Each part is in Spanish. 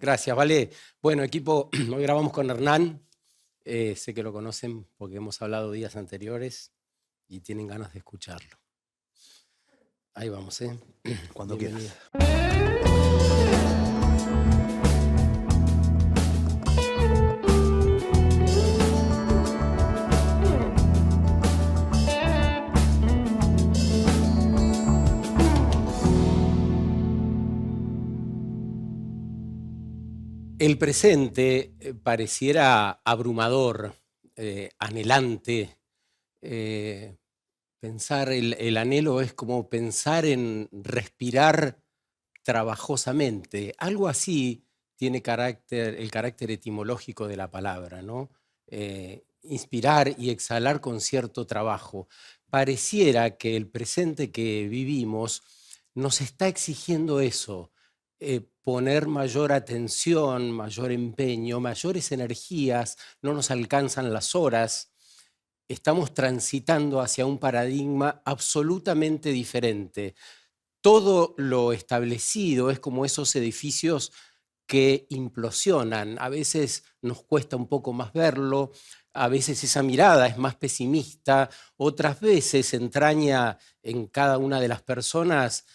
Gracias, Vale. Bueno, equipo, hoy grabamos con Hernán. Sé que lo conocen porque hemos hablado días anteriores y tienen ganas de escucharlo. Ahí vamos, ¿eh? Cuando Bienvenido. quieras. El presente pareciera abrumador, anhelante. Pensar el anhelo es como pensar en respirar trabajosamente. Algo así tiene el carácter etimológico de la palabra, ¿no? Inspirar y exhalar con cierto trabajo. Pareciera que el presente que vivimos nos está exigiendo eso, poner mayor atención, mayor empeño, mayores energías, no nos alcanzan las horas. Estamos transitando hacia un paradigma absolutamente diferente. Todo lo establecido es como esos edificios que implosionan. A veces nos cuesta un poco más verlo, a veces esa mirada es más pesimista, otras veces entraña en cada una de las personas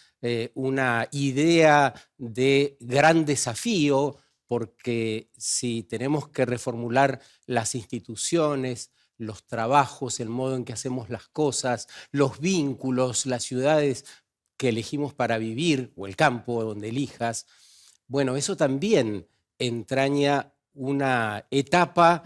una idea de gran desafío, porque si tenemos que reformular las instituciones, los trabajos, el modo en que hacemos las cosas, los vínculos, las ciudades que elegimos para vivir, o el campo donde elijas, bueno, eso también entraña una etapa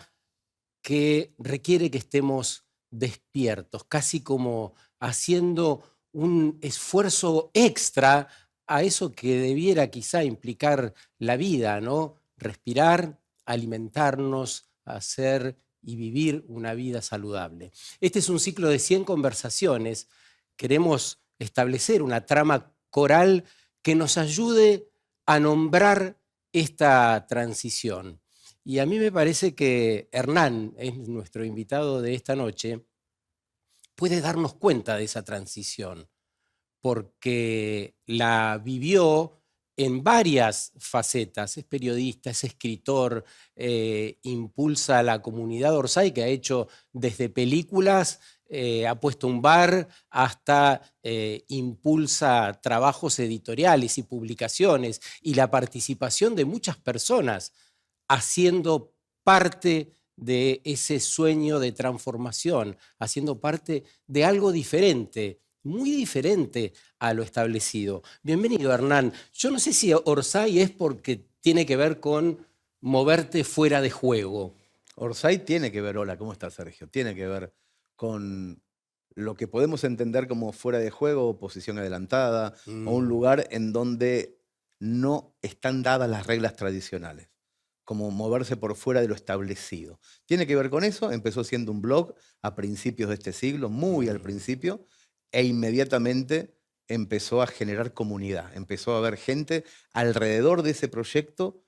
que requiere que estemos despiertos, casi como haciendo un esfuerzo extra a eso que debiera quizá implicar la vida, ¿no? Respirar, alimentarnos, hacer y vivir una vida saludable. Este es un ciclo de 100 conversaciones. Queremos establecer una trama coral que nos ayude a nombrar esta transición. Y a mí me parece que Hernán, es nuestro invitado de esta noche, puede darnos cuenta de esa transición, porque la vivió en varias facetas. Es periodista, es escritor, impulsa a la comunidad Orsay, que ha hecho desde películas, ha puesto un bar, hasta impulsa trabajos editoriales y publicaciones, y la participación de muchas personas haciendo parte de ese sueño de transformación, haciendo parte de algo diferente, muy diferente a lo establecido. Bienvenido, Hernán. Yo no sé si Orsay es porque tiene que ver con moverte fuera de juego. Orsay tiene que ver, hola, ¿cómo estás, Sergio? Tiene que ver con lo que podemos entender como fuera de juego, posición adelantada, o un lugar en donde no están dadas las reglas tradicionales, como moverse por fuera de lo establecido. Tiene que ver con eso, empezó siendo un blog a principios de este siglo, muy al principio, e inmediatamente empezó a generar comunidad, empezó a haber gente alrededor de ese proyecto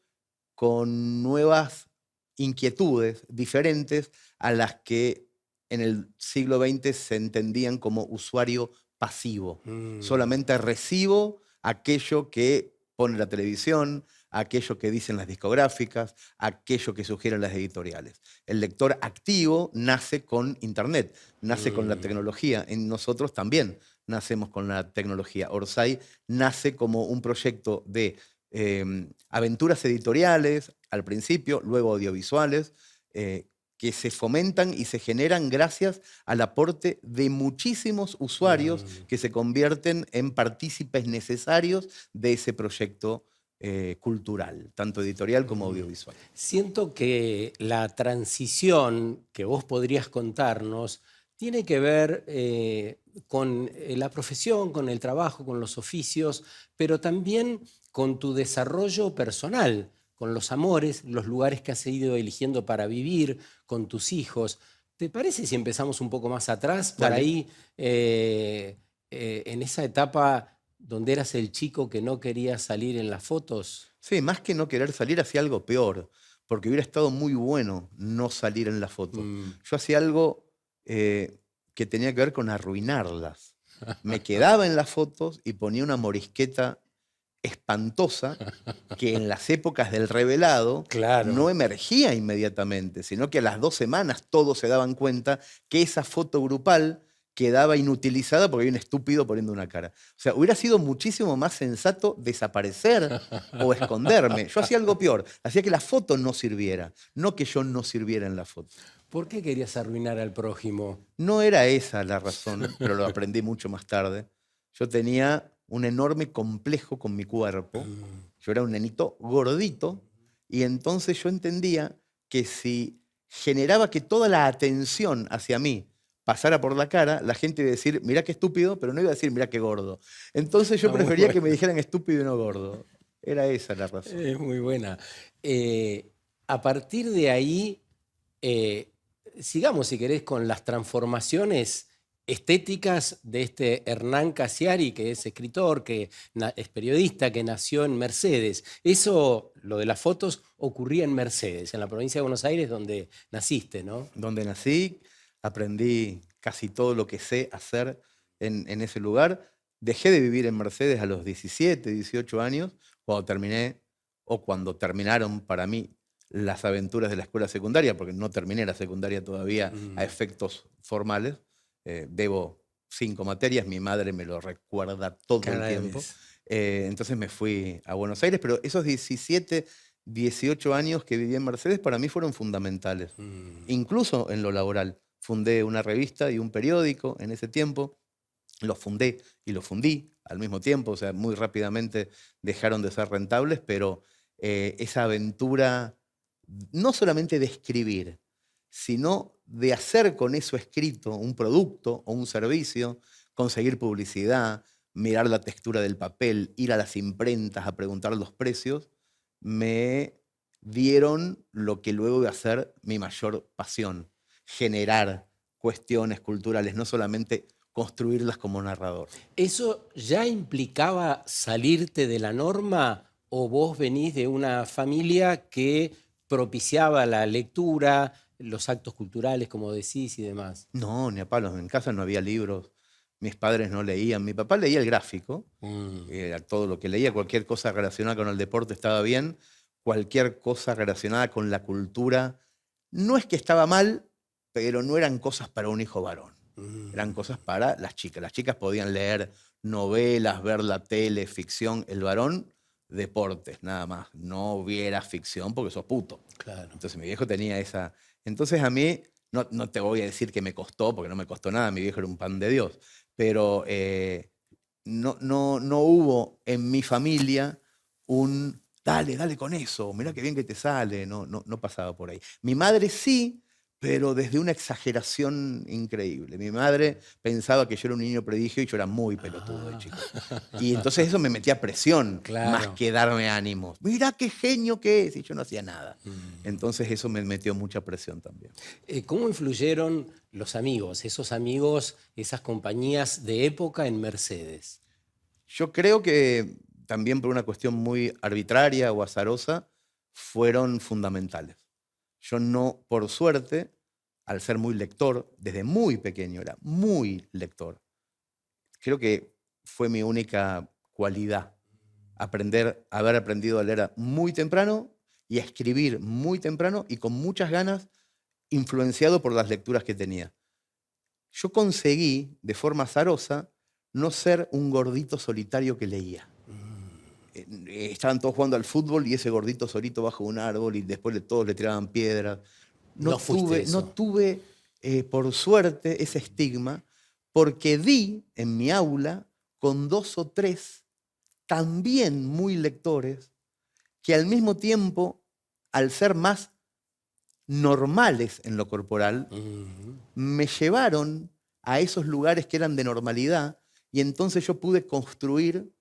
con nuevas inquietudes diferentes a las que en el siglo XX se entendían como usuario pasivo. Solamente recibo aquello que pone la televisión, aquello que dicen las discográficas, aquello que sugieren las editoriales. El lector activo nace con Internet, nace con la tecnología. En nosotros también nacemos con la tecnología. Orsay nace como un proyecto de aventuras editoriales al principio, luego audiovisuales, que se fomentan y se generan gracias al aporte de muchísimos usuarios que se convierten en partícipes necesarios de ese proyecto cultural, tanto editorial como audiovisual. Siento que la transición que vos podrías contarnos tiene que ver con la profesión, con el trabajo, con los oficios, pero también con tu desarrollo personal, con los amores, los lugares que has ido eligiendo para vivir, con tus hijos. ¿Te parece si empezamos un poco más atrás, por Dale. ahí, en esa etapa donde eras el chico que no quería salir en las fotos? Sí, más que no querer salir, hacía algo peor, porque hubiera estado muy bueno no salir en la foto. Yo hacía algo que tenía que ver con arruinarlas. Me quedaba en las fotos y ponía una morisqueta espantosa que en las épocas del revelado Claro. no emergía inmediatamente, sino que a las 2 semanas todos se daban cuenta que esa foto grupal quedaba inutilizada porque había un estúpido poniendo una cara. O sea, hubiera sido muchísimo más sensato desaparecer o esconderme. Yo hacía algo peor, hacía que la foto no sirviera, no que yo no sirviera en la foto. ¿Por qué querías arruinar al prójimo? No era esa la razón, pero lo aprendí mucho más tarde. Yo tenía un enorme complejo con mi cuerpo. Yo era un nenito gordito y entonces yo entendía que si generaba que toda la atención hacia mí pasara por la cara, la gente iba a decir, mirá qué estúpido, pero no iba a decir, mirá qué gordo. Entonces yo Muy prefería que me bueno. dijeran estúpido y no gordo. Era esa la razón. Es muy buena. A partir de ahí, eh, sigamos, si querés, con las transformaciones estéticas de este Hernán Casiari, que es escritor, que es periodista, que nació en Mercedes. Eso, lo de las fotos, ocurría en Mercedes, en la provincia de Buenos Aires, donde naciste, ¿no? Donde nací, aprendí casi todo lo que sé hacer en ese lugar. Dejé de vivir en Mercedes a los 17, 18 años, cuando terminé, o cuando terminaron para mí las aventuras de la escuela secundaria, porque no terminé la secundaria todavía a efectos formales. Debo 5 materias, mi madre me lo recuerda todo el Cada tiempo. vez. Entonces me fui a Buenos Aires, pero esos 17, 18 años que viví en Mercedes para mí fueron fundamentales, incluso en lo laboral. Fundé una revista y un periódico en ese tiempo, lo fundé y lo fundí al mismo tiempo, o sea, muy rápidamente dejaron de ser rentables, pero esa aventura no solamente de escribir, sino de hacer con eso escrito un producto o un servicio, conseguir publicidad, mirar la textura del papel, ir a las imprentas a preguntar los precios, me dieron lo que luego iba a ser mi mayor pasión, generar cuestiones culturales, no solamente construirlas como narrador. ¿Eso ya implicaba salirte de la norma o vos venís de una familia que propiciaba la lectura, los actos culturales, como decís, y demás? No, ni a palos, en casa no había libros, mis padres no leían, mi papá leía el gráfico, Mm, era todo lo que leía, cualquier cosa relacionada con el deporte estaba bien, cualquier cosa relacionada con la cultura, no es que estaba mal, pero no eran cosas para un hijo varón, eran cosas para las chicas. Las chicas podían leer novelas, ver la tele, ficción, el varón, deportes, nada más. No viera ficción porque sos puto. claro. Entonces mi viejo tenía esa... Entonces a mí, no te voy a decir que me costó, porque no me costó nada, mi viejo era un pan de Dios, pero no hubo en mi familia un dale, dale con eso, mirá qué bien que te sale, no pasaba por ahí. Mi madre sí, pero desde una exageración increíble. Mi madre pensaba que yo era un niño prodigio y yo era muy pelotudo de chico. Y entonces eso me metía presión, más Claro. que darme ánimos. Mirá qué genio que es, y yo no hacía nada. Mm. Entonces eso me metió mucha presión también. ¿Cómo influyeron los amigos, esos amigos, esas compañías de época en Mercedes? Yo creo que también por una cuestión muy arbitraria o azarosa, fueron fundamentales. Yo no, por suerte, al ser muy lector, desde muy pequeño era muy lector. Creo que fue mi única cualidad, haber aprendido a leer muy temprano y a escribir muy temprano y con muchas ganas, influenciado por las lecturas que tenía. Yo conseguí, de forma azarosa, no ser un gordito solitario que leía. Estaban todos jugando al fútbol y ese gordito solito bajo un árbol y después todos le tiraban piedras. No fuiste No eso. tuve, por suerte, ese estigma, porque di en mi aula con 2 o 3 también muy lectores que al mismo tiempo, al ser más normales en lo corporal, me llevaron a esos lugares que eran de normalidad y entonces yo pude construir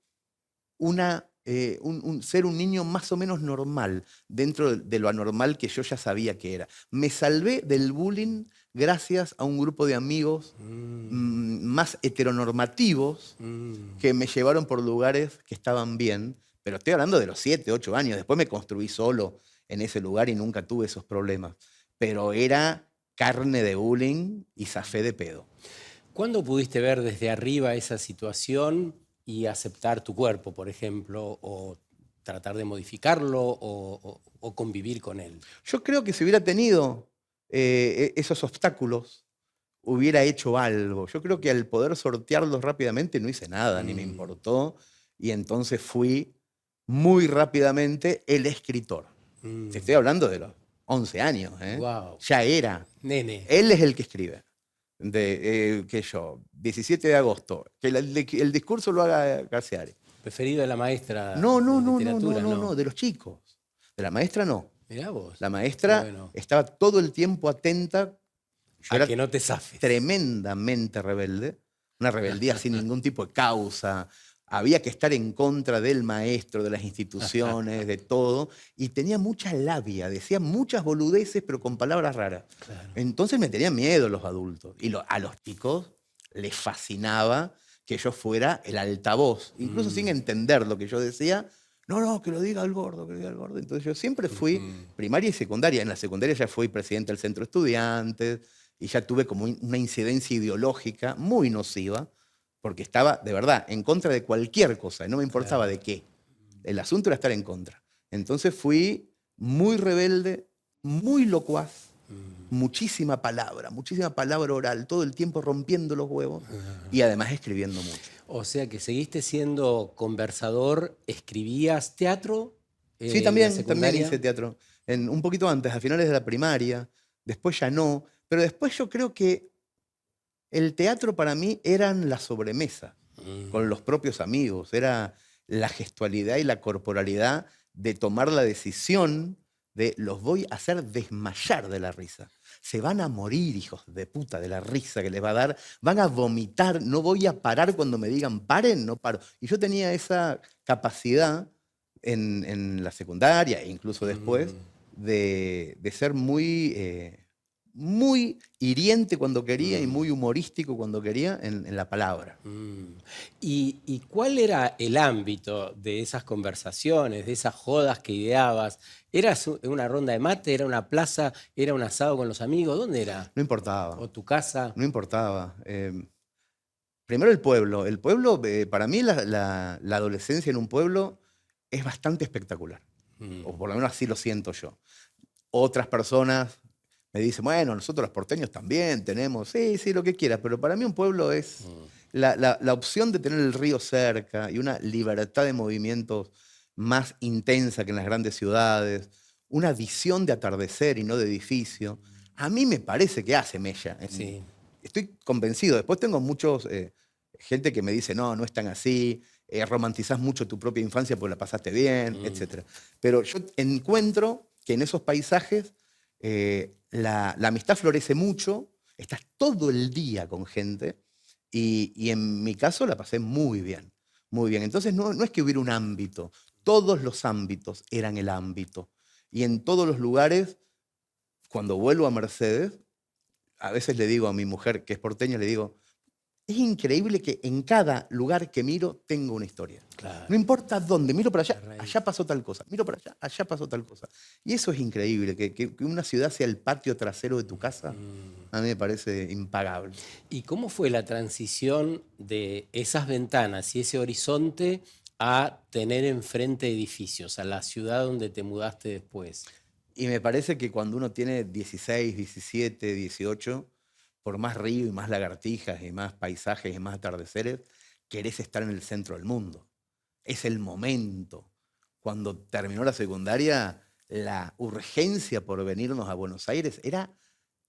ser un niño más o menos normal dentro de lo anormal que yo ya sabía que era. Me salvé del bullying gracias a un grupo de amigos más heteronormativos que me llevaron por lugares que estaban bien, pero estoy hablando de los 7, 8 años. Después me construí solo en ese lugar y nunca tuve esos problemas. Pero era carne de bullying y zafé de pedo. ¿Cuándo pudiste ver desde arriba esa situación y aceptar tu cuerpo, por ejemplo, o tratar de modificarlo o convivir con él? Yo creo que si hubiera tenido esos obstáculos, hubiera hecho algo. Yo creo que al poder sortearlos rápidamente no hice nada, ni me importó, y entonces fui muy rápidamente el escritor. Te estoy hablando de los 11 años, ¿eh? Wow. Ya era. Nene. Él es el que escribe. Que yo, 17 de agosto, que el discurso lo haga Garciari. Preferido de la maestra No, de literatura, ¿no? de los chicos. De la maestra no. Mirá vos. La maestra Bueno, estaba todo el tiempo atenta. Yo a era que no te zafes. tremendamente rebelde, una rebeldía sin ningún tipo de causa. Había que estar en contra del maestro, de las instituciones, de todo. Y tenía mucha labia, decía muchas boludeces, pero con palabras raras. Claro. Entonces me tenían miedo los adultos. Y a los chicos les fascinaba que yo fuera el altavoz, incluso sin entender lo que yo decía. No, que lo diga el gordo, que lo diga el gordo. Entonces yo siempre fui primaria y secundaria. En la secundaria ya fui presidente del centro de estudiantes y ya tuve como una incidencia ideológica muy nociva, porque estaba, de verdad, en contra de cualquier cosa, y no me importaba de qué. El asunto era estar en contra. Entonces fui muy rebelde, muy locuaz, muchísima palabra oral, todo el tiempo rompiendo los huevos y además escribiendo mucho. O sea que seguiste siendo conversador, escribías teatro Sí, en la también secundaria. hice teatro. Un poquito antes, a finales de la primaria, después ya no, pero después yo creo que el teatro para mí eran la sobremesa, con los propios amigos, era la gestualidad y la corporalidad de tomar la decisión de los voy a hacer desmayar de la risa. Se van a morir, hijos de puta, de la risa que les va a dar. Van a vomitar, no voy a parar cuando me digan paren, no paro. Y yo tenía esa capacidad en la secundaria e incluso después de ser muy hiriente cuando quería y muy humorístico cuando quería en la palabra. ¿Y cuál era el ámbito de esas conversaciones, de esas jodas que ideabas? ¿Era una ronda de mate? ¿Era una plaza? ¿Era un asado con los amigos? ¿Dónde era? No importaba, ¿O tu casa? no importaba. Primero el pueblo. El pueblo, para mí la adolescencia en un pueblo es bastante espectacular. O por lo menos así lo siento yo. Otras personas me dicen, bueno, nosotros los porteños también tenemos, sí, lo que quieras, pero para mí un pueblo es la opción de tener el río cerca y una libertad de movimientos más intensa que en las grandes ciudades, una visión de atardecer y no de edificio. A mí me parece que hace mella. Sí. Estoy convencido. Después tengo muchos, gente que me dice, no es tan así, romantizás mucho tu propia infancia porque la pasaste bien, etc. Pero yo encuentro que en esos paisajes la amistad florece mucho, estás todo el día con gente y en mi caso la pasé muy bien, muy bien. Entonces no es que hubiera un ámbito, todos los ámbitos eran el ámbito. Y en todos los lugares, cuando vuelvo a Mercedes, a veces le digo a mi mujer, que es porteña, le digo, es increíble que en cada lugar que miro tengo una historia. Claro. No importa dónde, miro para allá, allá pasó tal cosa, miro para allá pasó tal cosa. Y eso es increíble, que una ciudad sea el patio trasero de tu casa, a mí me parece impagable. ¿Y cómo fue la transición de esas ventanas y ese horizonte a tener enfrente edificios, a la ciudad donde te mudaste después? Y me parece que cuando uno tiene 16, 17, 18, por más río y más lagartijas y más paisajes y más atardeceres, querés estar en el centro del mundo. Es el momento. Cuando terminó la secundaria, la urgencia por venirnos a Buenos Aires era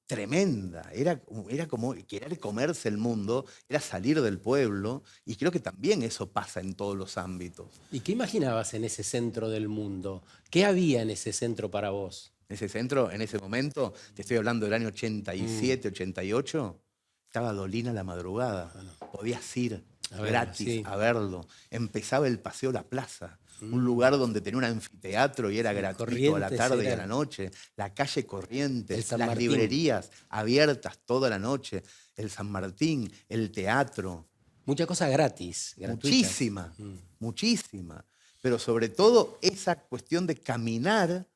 tremenda. Era como querer comerse el mundo, era salir del pueblo, y creo que también eso pasa en todos los ámbitos. ¿Y qué imaginabas en ese centro del mundo? ¿Qué había en ese centro para vos? Ese centro, en ese momento, te estoy hablando del año 87, 88, estaba Dolina a la madrugada. Podías ir gratis a verlo. Empezaba el Paseo La Plaza, un lugar donde tenía un anfiteatro y era gratuito a la tarde y a la noche. La calle Corrientes, las librerías abiertas toda la noche, el San Martín, el teatro. Mucha cosa gratis, gratuita. Muchísima. Pero sobre todo esa cuestión de caminar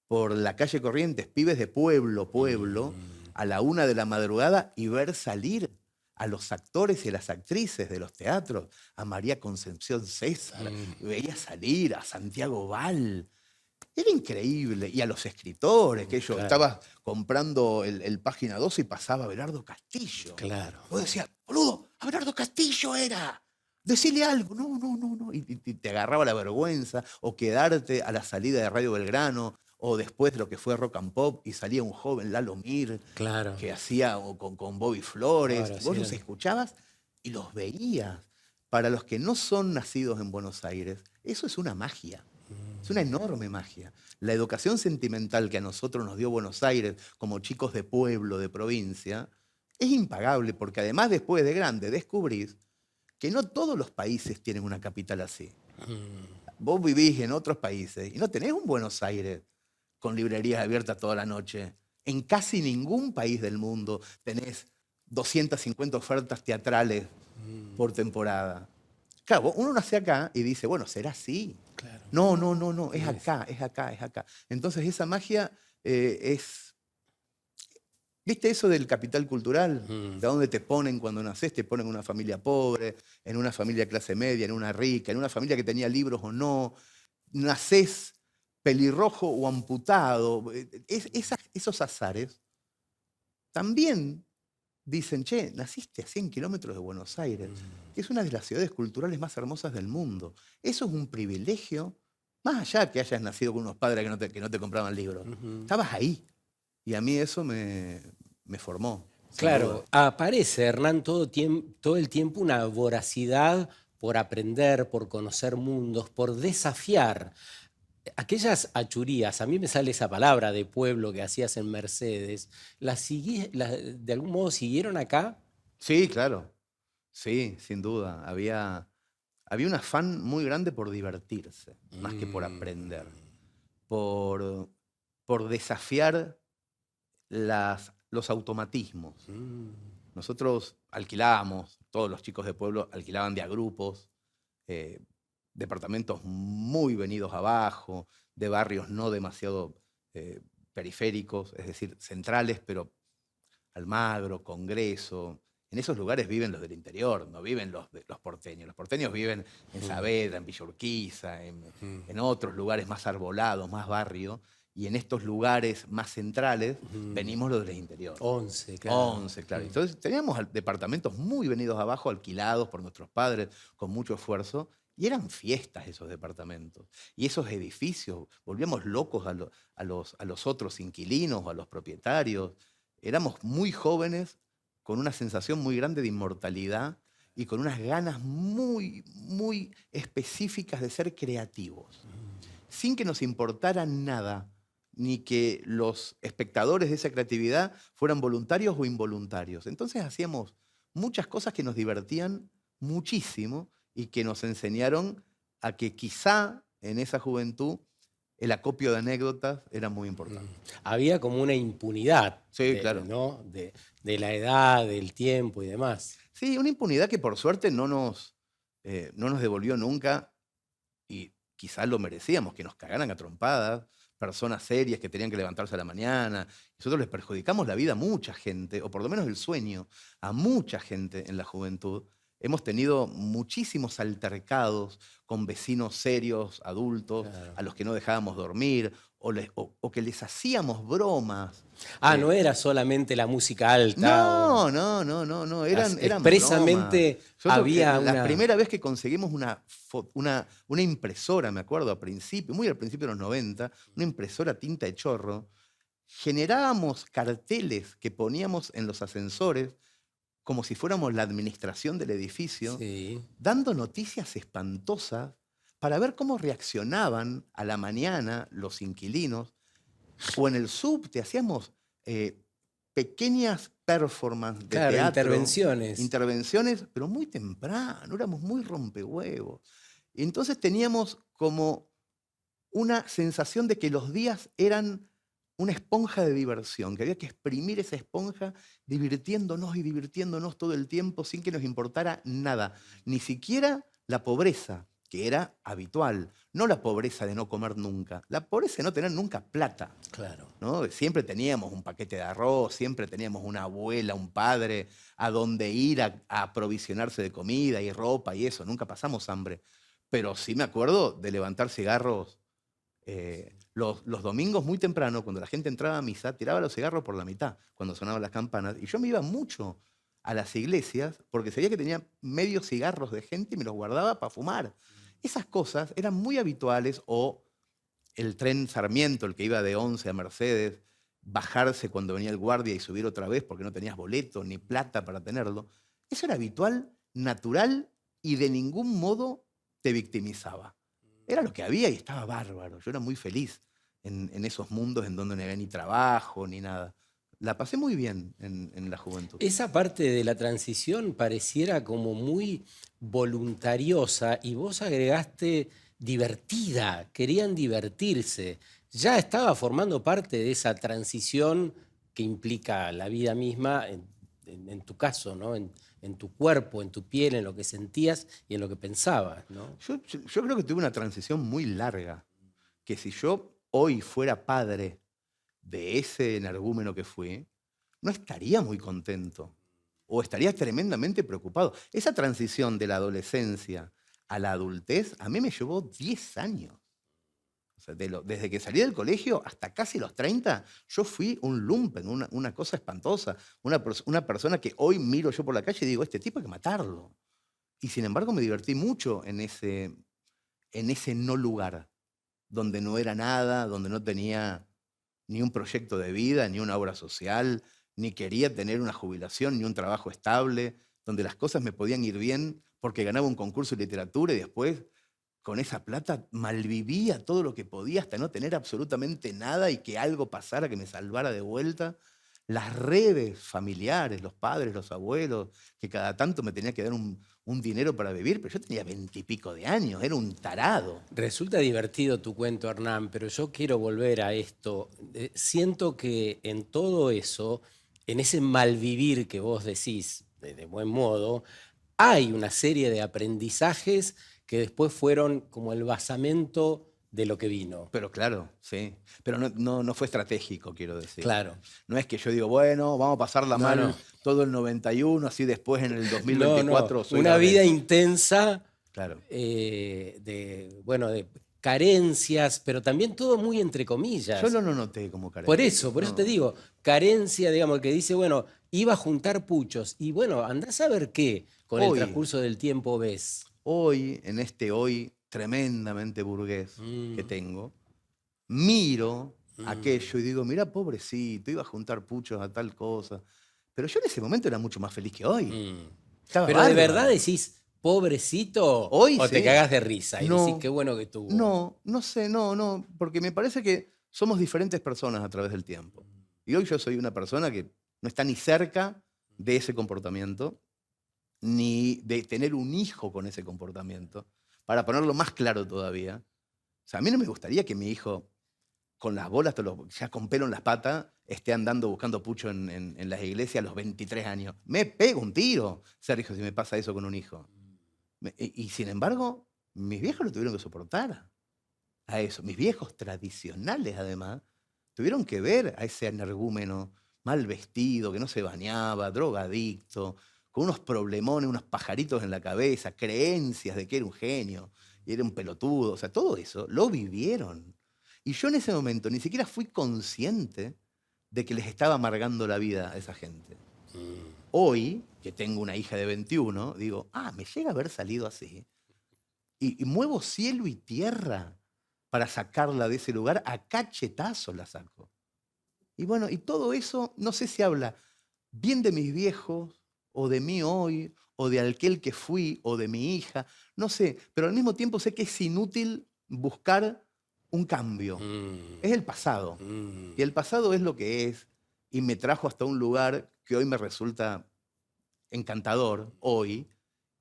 por la calle Corrientes, pibes de pueblo, a la 1 de la madrugada y ver salir a los actores y a las actrices de los teatros, a María Concepción César, veía salir a Santiago Val. Era increíble. Y a los escritores, que yo Claro, estaba comprando el Página 12 y pasaba Abelardo Castillo. claro. Vos decías, boludo, Abelardo Castillo era. Decile algo. No, no, no, no. Y te agarraba la vergüenza. O quedarte a la salida de Radio Belgrano. O después de lo que fue Rock and Pop y salía un joven Lalo Mir Claro. que hacía con Bobby Flores. Ahora Vos sí. los escuchabas y los veías. Para los que no son nacidos en Buenos Aires, eso es una magia. Es una enorme magia. La educación sentimental que a nosotros nos dio Buenos Aires como chicos de pueblo, de provincia, es impagable porque además después de grande descubrís que no todos los países tienen una capital así. Vos vivís en otros países y no tenés un Buenos Aires con librerías abiertas toda la noche. En casi ningún país del mundo tenés 250 ofertas teatrales por temporada. Claro, uno nace acá y dice, bueno, será así. Claro. No, no, no, no, es acá, es acá, es acá. Entonces esa magia es... ¿Viste eso del capital cultural? De dónde te ponen cuando nacés, te ponen en una familia pobre, en una familia clase media, en una rica, en una familia que tenía libros o no. Nacés pelirrojo o amputado. Esos azares también dicen, che, naciste a 100 kilómetros de Buenos Aires, que es una de las ciudades culturales más hermosas del mundo. Eso es un privilegio, más allá que hayas nacido con unos padres que no te compraban libros. Estabas ahí. Y a mí eso me formó. Sin Claro, duda. aparece, Hernán, todo el tiempo una voracidad por aprender, por conocer mundos, por desafiar. Aquellas achurías, a mí me sale esa palabra de pueblo que hacías en Mercedes, ¿de algún modo siguieron acá? Sí, claro. Sí, sin duda. Había un afán muy grande por divertirse, más que por aprender. Por desafiar los automatismos. Nosotros alquilábamos, todos los chicos de pueblo alquilaban de a grupos, departamentos muy venidos abajo, de barrios no demasiado periféricos, es decir, centrales, pero Almagro, Congreso. En esos lugares viven los del interior, no viven los porteños. Los porteños viven en Saavedra, en Villa Urquiza, en otros lugares más arbolados, más barrio. Y en estos lugares más centrales venimos los del interior. 11, claro. 11, claro. Entonces teníamos departamentos muy venidos abajo, alquilados por nuestros padres con mucho esfuerzo. Y eran fiestas esos departamentos. Y esos edificios, volvíamos locos a los otros inquilinos o a los propietarios. Éramos muy jóvenes, con una sensación muy grande de inmortalidad y con unas ganas muy, muy específicas de ser creativos. Sin que nos importara nada, ni que los espectadores de esa creatividad fueran voluntarios o involuntarios. Entonces hacíamos muchas cosas que nos divertían muchísimo y que nos enseñaron a que quizá en esa juventud el acopio de anécdotas era muy importante. Había como una impunidad, Sí, claro. ¿no? de la edad, del tiempo y demás. Sí, una impunidad que por suerte no nos devolvió nunca y quizás lo merecíamos, que nos cagaran a trompadas, personas serias que tenían que levantarse a la mañana. Nosotros les perjudicamos la vida a mucha gente, o por lo menos el sueño, a mucha gente en la juventud. Hemos tenido muchísimos altercados con vecinos serios, adultos, Claro. a los que no dejábamos dormir, o que les hacíamos bromas. No era solamente la música alta. No, no, no, no, no. Eran expresamente bromas. Nosotros, había la una... primera vez que conseguimos una impresora, me acuerdo, muy al principio de los 90, una impresora tinta de chorro, generábamos carteles que poníamos en los ascensores como si fuéramos la administración del edificio, Sí. dando noticias espantosas para ver cómo reaccionaban a la mañana los inquilinos. O en el subte hacíamos pequeñas performances de Claro, teatro. intervenciones. Intervenciones, pero muy temprano, éramos muy rompehuevos. Y entonces teníamos como una sensación de que los días eran una esponja de diversión, que había que exprimir esa esponja divirtiéndonos y divirtiéndonos todo el tiempo sin que nos importara nada, ni siquiera la pobreza, que era habitual. No la pobreza de no comer nunca, la pobreza de no tener nunca plata. Claro. ¿No? Siempre teníamos un paquete de arroz, siempre teníamos una abuela, un padre a donde ir a aprovisionarse de comida y ropa y eso. Nunca pasamos hambre. Pero sí me acuerdo de levantar cigarros los domingos muy temprano, cuando la gente entraba a misa, tiraba los cigarros por la mitad, cuando sonaban las campanas. Y yo me iba mucho a las iglesias porque sabía que tenía medios cigarros de gente y me los guardaba para fumar. Esas cosas eran muy habituales, o el tren Sarmiento, el que iba de 11 a Mercedes, bajarse cuando venía el guardia y subir otra vez porque no tenías boleto ni plata para tenerlo. Eso era habitual, natural y de ningún modo te victimizaba. Era lo que había y estaba bárbaro. Yo era muy feliz en esos mundos en donde no había ni trabajo ni nada. La pasé muy bien en la juventud. Esa parte de la transición pareciera como muy voluntariosa y vos agregaste divertida, querían divertirse. Ya estaba formando parte de esa transición que implica la vida misma, en tu caso, ¿no? En tu cuerpo, en tu piel, en lo que sentías y en lo que pensabas, ¿no? Yo creo que tuve una transición muy larga, que si yo hoy fuera padre de ese energúmeno que fui, no estaría muy contento o estaría tremendamente preocupado. Esa transición de la adolescencia a la adultez a mí me llevó 10 años. O sea, desde que salí del colegio hasta casi los 30, yo fui un lumpen, una cosa espantosa, una persona que hoy miro yo por la calle y digo, este tipo hay que matarlo. Y sin embargo me divertí mucho en ese no lugar, donde no era nada, donde no tenía ni un proyecto de vida, ni una obra social, ni quería tener una jubilación, ni un trabajo estable, donde las cosas me podían ir bien porque ganaba un concurso de literatura y después con esa plata malvivía todo lo que podía hasta no tener absolutamente nada y que algo pasara que me salvara de vuelta. Las redes familiares, los padres, los abuelos, que cada tanto me tenía que dar un dinero para vivir, pero yo tenía 20 y pico de años, era un tarado. Resulta divertido tu cuento, Hernán, pero yo quiero volver a esto. Siento que en todo eso, en ese malvivir que vos decís de buen modo, hay una serie de aprendizajes que después fueron como el basamento de lo que vino. Pero claro, sí. Pero no fue estratégico, quiero decir. Claro. No es que yo digo, bueno, vamos a pasarla No, no. mal todo el 91, así después en el No, 2024 no. soy Una la vida red. intensa Claro. de carencias, pero también todo muy entre Yo comillas. no lo noté como Por carencia. eso te No. digo, carencia, digamos, el que dice, bueno, iba a juntar puchos. Y bueno, andás a ver qué con el Hoy, transcurso del tiempo ves. en este hoy tremendamente burgués que Mm, tengo, miro mm, aquello y digo, mira, pobrecito, iba a juntar puchos a tal cosa. Pero yo en ese momento era mucho más feliz que hoy. mm. Estaba Pero ¿de verdad bárbaro. decís pobrecito Hoy o te sí. cagás de risa y decís qué No, bueno que tuvo? no sé, no, porque me parece que somos diferentes personas a través del tiempo. Y hoy yo soy una persona que no está ni cerca de ese comportamiento, ni de tener un hijo con ese comportamiento. Para ponerlo más claro todavía, o sea, a mí no me gustaría que mi hijo, con las bolas, ya con pelo en las patas, esté andando buscando pucho en las iglesias a los 23 años. Me pego un tiro, Sergio, si me pasa eso con un hijo. Y sin embargo, mis viejos lo tuvieron que soportar a eso. Mis viejos tradicionales, además, tuvieron que ver a ese energúmeno mal vestido, que no se bañaba, drogadicto, con unos problemones, unos pajaritos en la cabeza, creencias de que era un genio y era un pelotudo. O sea, todo eso lo vivieron. Y yo en ese momento ni siquiera fui consciente de que les estaba amargando la vida a esa gente. Hoy, que tengo una hija de 21, digo, me llega a haber salido así. Y muevo cielo y tierra para sacarla de ese lugar, a cachetazo la saco. Y bueno, y todo eso, no sé si habla bien de mis viejos, o de mí hoy, o de aquel que fui, o de mi hija, no sé, pero al mismo tiempo sé que es inútil buscar un cambio. Mm, Es el pasado. mm. Y el pasado es lo que es, y me trajo hasta un lugar que hoy me resulta encantador, hoy,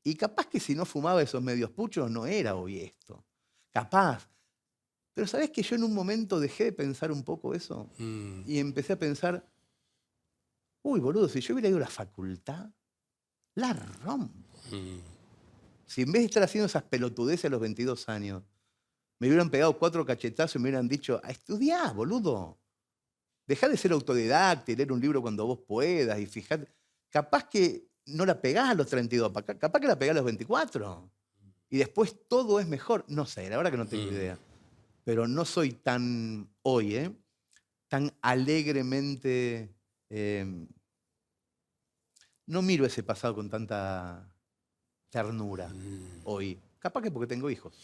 y capaz que si no fumaba esos medios puchos no era hoy esto. Capaz. Pero ¿sabés que yo en un momento dejé de pensar un poco eso? Mm, Y empecé a pensar, uy, boludo, si yo hubiera ido a la facultad, la rompo. mm. Si en vez de estar haciendo esas pelotudeces a los 22 años, me hubieran pegado 4 cachetazos y me hubieran dicho, "A estudiar, boludo. Dejá de ser autodidacta y leer un libro cuando vos puedas y fijate. Capaz que no la pegás a los 32, capaz que la pegás a los 24. Y después todo es mejor. No sé, la verdad que no tengo idea. Pero no soy tan hoy, tan alegremente... no miro ese pasado con tanta ternura hoy. Capaz que porque tengo hijos.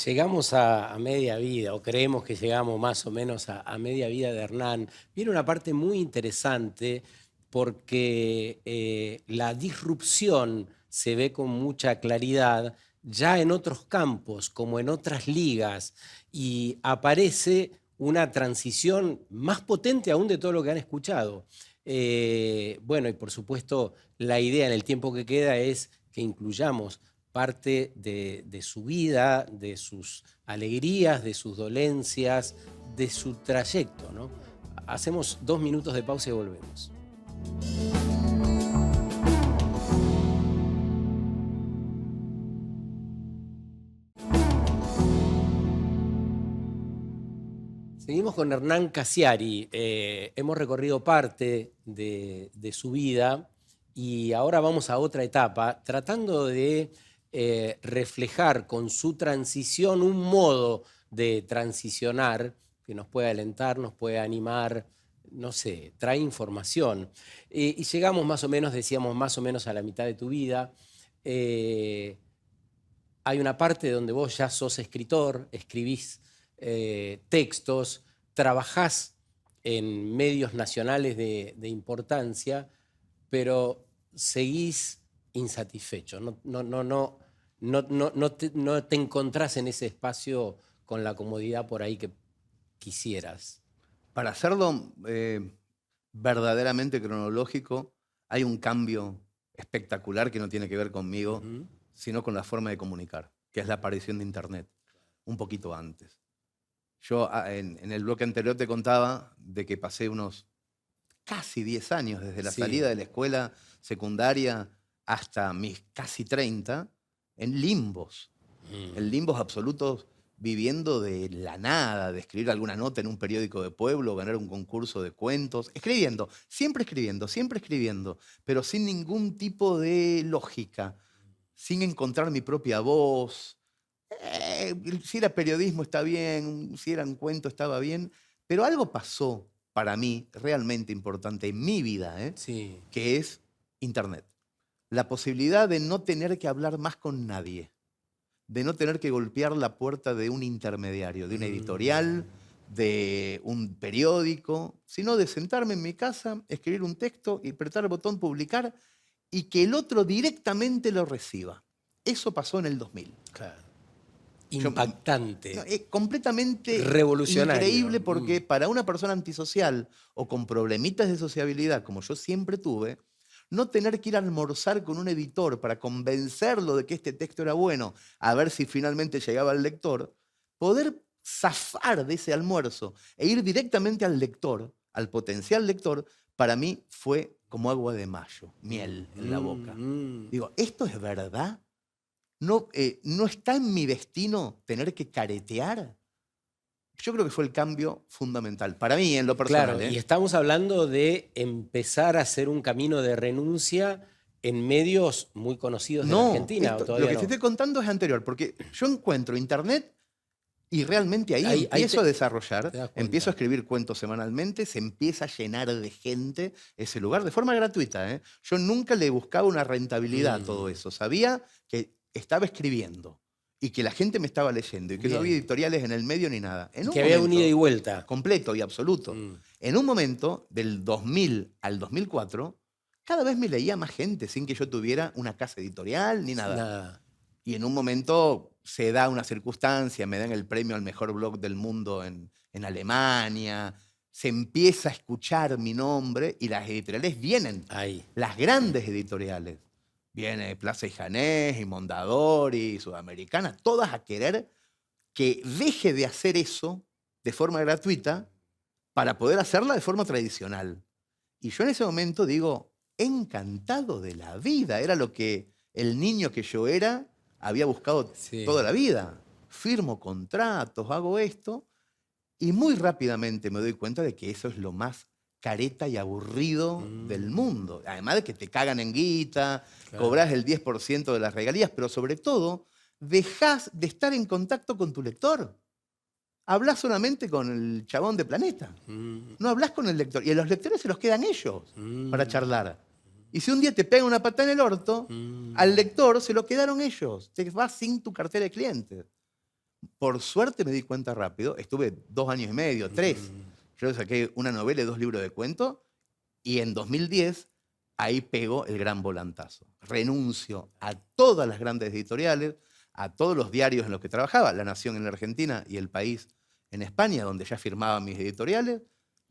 Llegamos a media vida, o creemos que llegamos más o menos a media vida de Hernán. Viene una parte muy interesante porque la disrupción se ve con mucha claridad ya en otros campos, como en otras ligas, y aparece una transición más potente aún de todo lo que han escuchado. Bueno, y por supuesto la idea en el tiempo que queda es que incluyamos parte de su vida, de sus alegrías, de sus dolencias, de su trayecto, ¿no? Hacemos 2 minutos de pausa y volvemos. Seguimos con Hernán Cassiari. Hemos recorrido parte de su vida y ahora vamos a otra etapa, tratando de reflejar con su transición un modo de transicionar que nos puede alentar, nos puede animar, no sé, trae información. Y llegamos más o menos, decíamos, más o menos a la mitad de tu vida. Hay una parte donde vos ya sos escritor, escribís textos, trabajás en medios nacionales de importancia, pero seguís insatisfecho. No te encontrás en ese espacio con la comodidad por ahí que quisieras. Para hacerlo verdaderamente cronológico, hay un cambio espectacular que no tiene que ver conmigo, sino con la forma de comunicar, que es la aparición de Internet, un poquito antes. Yo en el bloque anterior te contaba de que pasé unos casi 10 años, desde la salida de la escuela secundaria hasta mis casi 30, en limbos absolutos, viviendo de la nada, de escribir alguna nota en un periódico de pueblo, ganar un concurso de cuentos, escribiendo, siempre escribiendo, pero sin ningún tipo de lógica, sin encontrar mi propia voz. Si era periodismo está bien, si era un cuento estaba bien, pero algo pasó para mí realmente importante en mi vida, que es Internet. La posibilidad de no tener que hablar más con nadie, de no tener que golpear la puerta de un intermediario, de una editorial, de un periódico, sino de sentarme en mi casa, escribir un texto y apretar el botón publicar y que el otro directamente lo reciba. Eso pasó en el 2000. Claro. Impactante. Es completamente revolucionario. Increíble porque para una persona antisocial o con problemitas de sociabilidad, como yo siempre tuve, no tener que ir a almorzar con un editor para convencerlo de que este texto era bueno, a ver si finalmente llegaba al lector, poder zafar de ese almuerzo e ir directamente al lector, al potencial lector, para mí fue como agua de mayo, miel en la boca. Digo, ¿esto es verdad? ¿No está en mi destino tener que caretear? Yo creo que fue el cambio fundamental, para mí en lo personal. Claro, y estamos hablando de empezar a hacer un camino de renuncia en medios muy conocidos de la Argentina. Lo que te estoy contando es anterior, porque yo encuentro Internet y realmente ahí empiezo a desarrollar, empiezo a escribir cuentos semanalmente, se empieza a llenar de gente ese lugar de forma gratuita. Yo nunca le buscaba una rentabilidad a todo eso, sabía que estaba escribiendo y que la gente me estaba leyendo y que no había editoriales en el medio ni nada. Que había un ida y vuelta. Completo y absoluto. En un momento, del 2000 al 2004, cada vez me leía más gente sin que yo tuviera una casa editorial ni nada. Y en un momento se da una circunstancia, me dan el premio al mejor blog del mundo en Alemania, se empieza a escuchar mi nombre y las editoriales vienen. Ahí. Las grandes editoriales. Viene Plaza y Janés, y Mondadori, y Sudamericana, todas a querer que deje de hacer eso de forma gratuita para poder hacerla de forma tradicional. Y yo en ese momento digo, encantado de la vida. Era lo que el niño que yo era había buscado Sí. toda la vida. Firmo contratos, hago esto, y muy rápidamente me doy cuenta de que eso es lo más careta y aburrido del mundo. Además de que te cagan en guita, Claro. cobras el 10% de las regalías, pero sobre todo, dejás de estar en contacto con tu lector. Hablas solamente con el chabón de Planeta. No hablas con el lector. Y a los lectores se los quedan ellos para charlar. Y si un día te pegan una patada en el orto, al lector se lo quedaron ellos. Te vas sin tu cartera de clientes. Por suerte me di cuenta rápido. Estuve 2 años y medio, 3. Yo saqué una novela y 2 libros de cuentos. Y en 2010, ahí pegó el gran volantazo. Renuncio a todas las grandes editoriales, a todos los diarios en los que trabajaba, La Nación en la Argentina y El País en España, donde ya firmaba mis editoriales.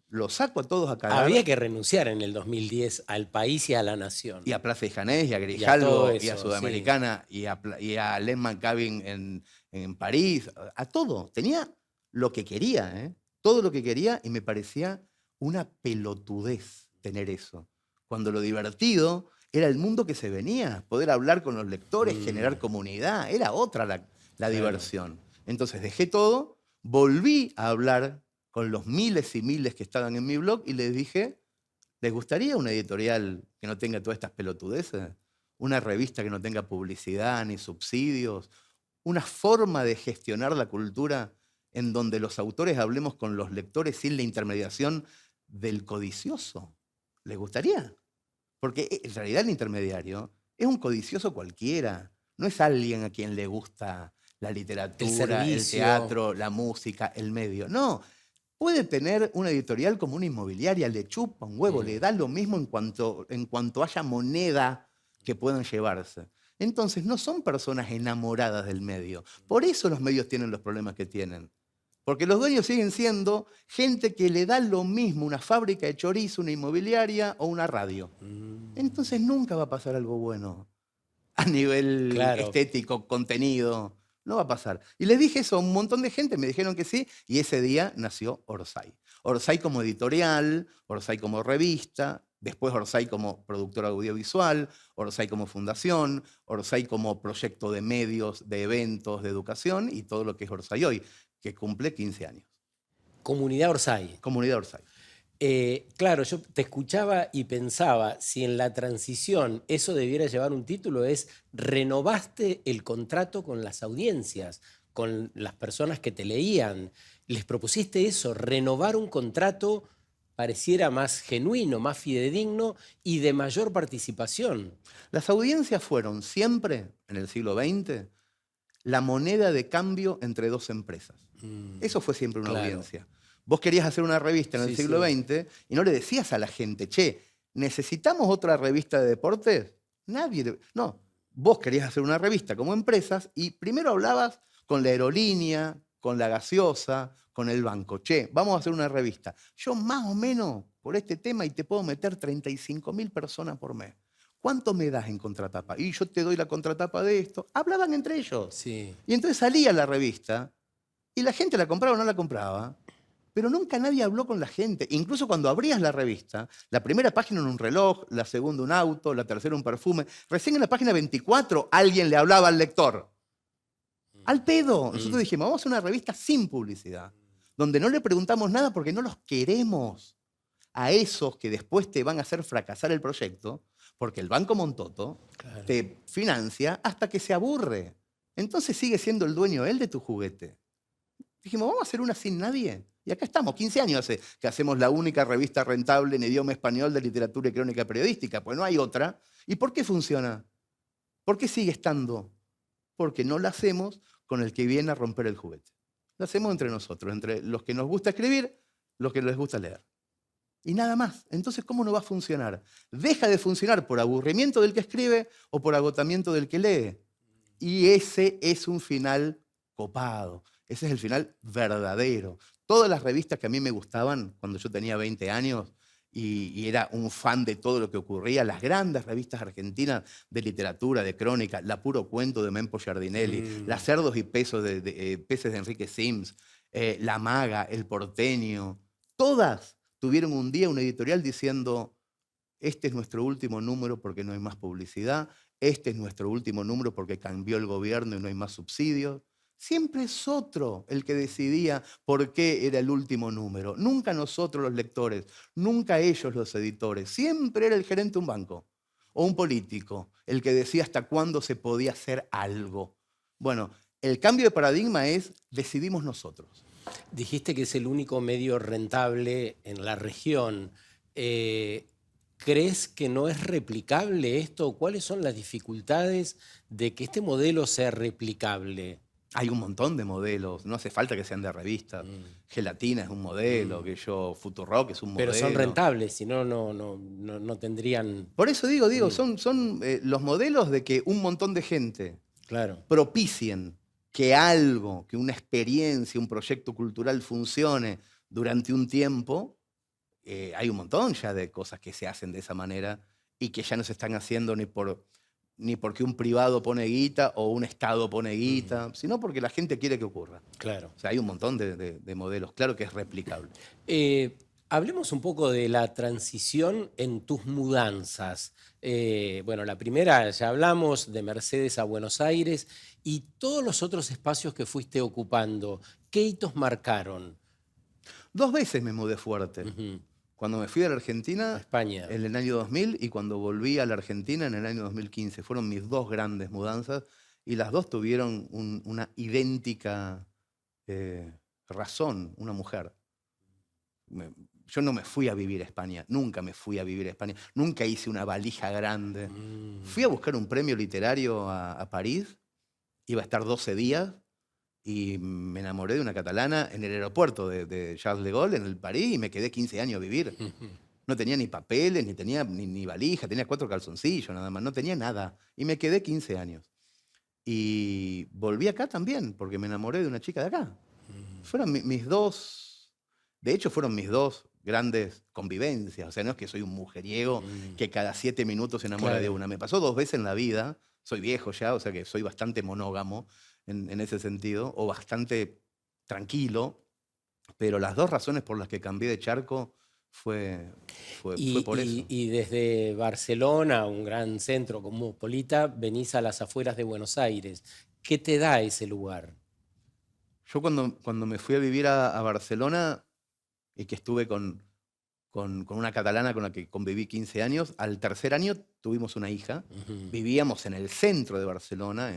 Los saco a todos a cagar. Había que renunciar en el 2010 al País y a La Nación. Y a Plaza y Janés, y a todo Grijalbo, y a eso, Sudamericana, y a Lehman Cabin en París, a todo. Tenía lo que quería, ¿eh? Todo lo que quería, y me parecía una pelotudez tener eso. Cuando lo divertido era el mundo que se venía, poder hablar con los lectores, generar comunidad, era otra la diversión. Entonces dejé todo, volví a hablar con los miles y miles que estaban en mi blog y les dije, ¿les gustaría una editorial que no tenga todas estas pelotudeces? Una revista que no tenga publicidad ni subsidios, una forma de gestionar la cultura en donde los autores hablemos con los lectores sin la intermediación del codicioso. ¿Les gustaría? Porque en realidad el intermediario es un codicioso cualquiera, no es alguien a quien le gusta la literatura, el servicio. teatro, la música, el medio. No, puede tener una editorial como una inmobiliaria, le chupa un huevo, le da lo mismo en cuanto haya moneda que puedan llevarse. Entonces no son personas enamoradas del medio. Por eso los medios tienen los problemas que tienen. Porque los dueños siguen siendo gente que le da lo mismo una fábrica de chorizo, una inmobiliaria o una radio. Entonces nunca va a pasar algo bueno a nivel Claro. estético, contenido. No va a pasar. Y les dije eso a un montón de gente, me dijeron que sí, y ese día nació Orsay. Orsay como editorial, Orsay como revista, después Orsay como productora audiovisual, Orsay como fundación, Orsay como proyecto de medios, de eventos, de educación y todo lo que es Orsay hoy, que cumple 15 años. Comunidad Orsay. Comunidad Orsay. Claro, yo te escuchaba y pensaba, si en la transición eso debiera llevar un título, es renovaste el contrato con las audiencias, con las personas que te leían. Les propusiste eso, renovar un contrato pareciera más genuino, más fidedigno y de mayor participación. Las audiencias fueron siempre, en el siglo XX, la moneda de cambio entre dos empresas. Eso fue siempre una Claro. audiencia. Vos querías hacer una revista en el Sí, siglo sí. XX y no le decías a la gente, che, ¿necesitamos otra revista de deportes? Nadie. No, vos querías hacer una revista como empresas y primero hablabas con la aerolínea, con la gaseosa, con el banco. Che, vamos a hacer una revista. Yo más o menos por este tema y te puedo meter 35.000 personas por mes. ¿Cuánto me das en contratapa? Y yo te doy la contratapa de esto. Hablaban entre ellos. Sí. Y entonces salía la revista y la gente la compraba o no la compraba, pero nunca nadie habló con la gente. Incluso cuando abrías la revista, la primera página era un reloj, la segunda un auto, la tercera un perfume. Recién en la página 24 alguien le hablaba al lector. Al pedo. Nosotros dijimos, vamos a hacer una revista sin publicidad, donde no le preguntamos nada porque no los queremos a esos que después te van a hacer fracasar el proyecto, porque el Banco Montoto Claro. te financia hasta que se aburre. Entonces sigue siendo el dueño él de tu juguete. Dijimos, vamos a hacer una sin nadie. Y acá estamos, 15 años hace que hacemos la única revista rentable en idioma español de literatura y crónica periodística, pues no hay otra. ¿Y por qué funciona? ¿Por qué sigue estando? Porque no la hacemos con el que viene a romper el juguete. La hacemos entre nosotros, entre los que nos gusta escribir, los que les gusta leer. Y nada más. Entonces, ¿cómo no va a funcionar? Deja de funcionar por aburrimiento del que escribe o por agotamiento del que lee. Y ese es un final copado. Ese es el final verdadero. Todas las revistas que a mí me gustaban cuando yo tenía 20 años y era un fan de todo lo que ocurría, las grandes revistas argentinas de literatura, de crónica, La Puro Cuento de Mempo Giardinelli, Las Cerdos y Peces de Enrique Sims, La Maga, El Porteño, todas tuvieron un día una editorial diciendo este es nuestro último número porque no hay más publicidad, este es nuestro último número porque cambió el gobierno y no hay más subsidios. Siempre es otro el que decidía por qué era el último número. Nunca nosotros los lectores, nunca ellos los editores. Siempre era el gerente de un banco o un político el que decía hasta cuándo se podía hacer algo. Bueno, el cambio de paradigma es decidimos nosotros. Dijiste que es el único medio rentable en la región. ¿Crees que no es replicable esto? ¿Cuáles son las dificultades de que este modelo sea replicable? Hay un montón de modelos, no hace falta que sean de revistas. Gelatina es un modelo, Futurock es un modelo. Pero son rentables, si no, no tendrían... Por eso digo, son los modelos de que un montón de gente Claro. propicien que algo, que una experiencia, un proyecto cultural funcione durante un tiempo. Hay un montón ya de cosas que se hacen de esa manera y que ya no se están haciendo ni porque un privado pone guita o un Estado pone guita, sino porque la gente quiere que ocurra. Claro. O sea, hay un montón de modelos. Claro que es replicable. Hablemos un poco de la transición en tus mudanzas. Bueno, la primera ya hablamos, de Mercedes a Buenos Aires, y todos los otros espacios que fuiste ocupando. ¿Qué hitos marcaron? 2 veces me mudé fuerte. Cuando me fui a la Argentina, A España. en el año 2000, y cuando volví a la Argentina en el año 2015. Fueron mis 2 grandes mudanzas y las 2 tuvieron una idéntica razón, una mujer. Yo no me fui a vivir a España, nunca me fui a vivir a España, nunca hice una valija grande. Fui a buscar un premio literario a París, iba a estar 12 días, y me enamoré de una catalana en el aeropuerto de Charles de Gaulle, en el París, y me quedé 15 años a vivir. No tenía ni papeles, ni tenía ni valija, tenía 4 calzoncillos nada más, no tenía nada. Y me quedé 15 años. Y volví acá también, porque me enamoré de una chica de acá. Fueron mis 2, de hecho fueron mis 2 grandes convivencias. O sea, no es que soy un mujeriego que cada 7 minutos se enamora de una. Me pasó 2 veces en la vida, soy viejo ya, o sea que soy bastante monógamo en ese sentido, o bastante tranquilo, pero las 2 razones por las que cambié de charco fue por eso. Y desde Barcelona, un gran centro cosmopolita, venís a las afueras de Buenos Aires. ¿Qué te da ese lugar? Yo cuando me fui a vivir a Barcelona y que estuve con una catalana con la que conviví 15 años, al tercer año tuvimos una hija. Vivíamos en el centro de Barcelona,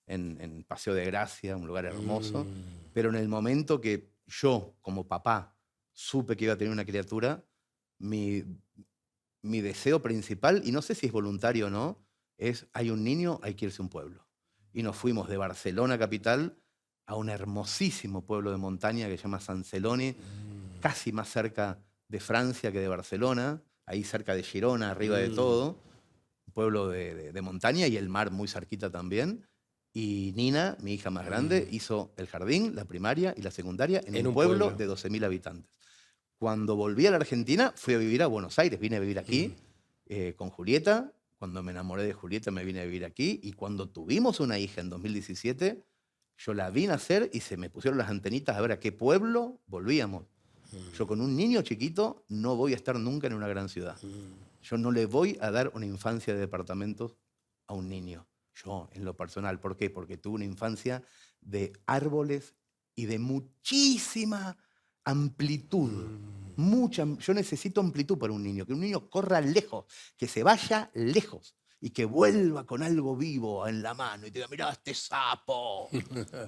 en Paseo de Gracia, un lugar hermoso. Pero en el momento que yo, como papá, supe que iba a tener una criatura, mi deseo principal, y no sé si es voluntario o no, es: hay un niño, hay que irse a un pueblo. Y nos fuimos de Barcelona capital a un hermosísimo pueblo de montaña que se llama San Celoni, casi más cerca de Francia que de Barcelona, ahí cerca de Girona, arriba de todo, un pueblo de montaña y el mar muy cerquita también. Y Nina, mi hija más grande, hizo el jardín, la primaria y la secundaria en un pueblo de 12.000 habitantes. Cuando volví a la Argentina, fui a vivir a Buenos Aires, vine a vivir aquí con Julieta. Cuando me enamoré de Julieta me vine a vivir aquí, y cuando tuvimos una hija en 2017, yo la vi nacer y se me pusieron las antenitas a ver a qué pueblo volvíamos. Yo con un niño chiquito no voy a estar nunca en una gran ciudad. Yo no le voy a dar una infancia de departamentos a un niño. Yo, en lo personal. ¿Por qué? Porque tuve una infancia de árboles y de muchísima amplitud. Yo necesito amplitud para un niño. Que un niño corra lejos, que se vaya lejos y que vuelva con algo vivo en la mano y te diga: mirá este sapo.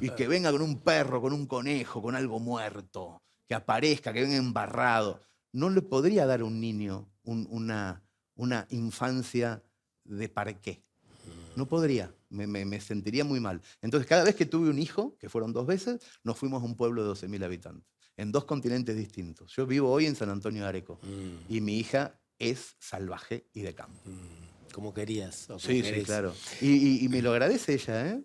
Y que venga con un perro, con un conejo, con algo muerto. Que aparezca, que venga embarrado. No le podría dar a un niño una infancia de parqué. No podría, me sentiría muy mal. Entonces, cada vez que tuve un hijo, que fueron 2 veces, nos fuimos a un pueblo de 12.000 habitantes, en 2 continentes distintos. Yo vivo hoy en San Antonio de Areco y mi hija es salvaje y de campo. Como querías. Sí, claro. Y me lo agradece ella, ¿eh?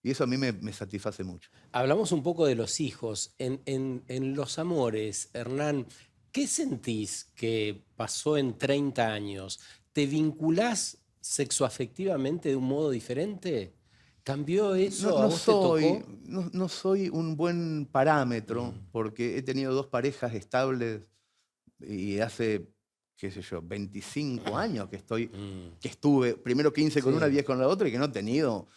Y eso a mí me satisface mucho. Hablamos un poco de los hijos. En los amores, Hernán, ¿qué sentís que pasó en 30 años? ¿Te vinculás sexoafectivamente de un modo diferente? ¿Cambió eso? ¿A vos te tocó? No soy un buen parámetro, porque he tenido 2 parejas estables y hace qué sé yo, 25 años que Mm, que estuve, primero 15 con una, sí. 10 con la otra, y que no he tenido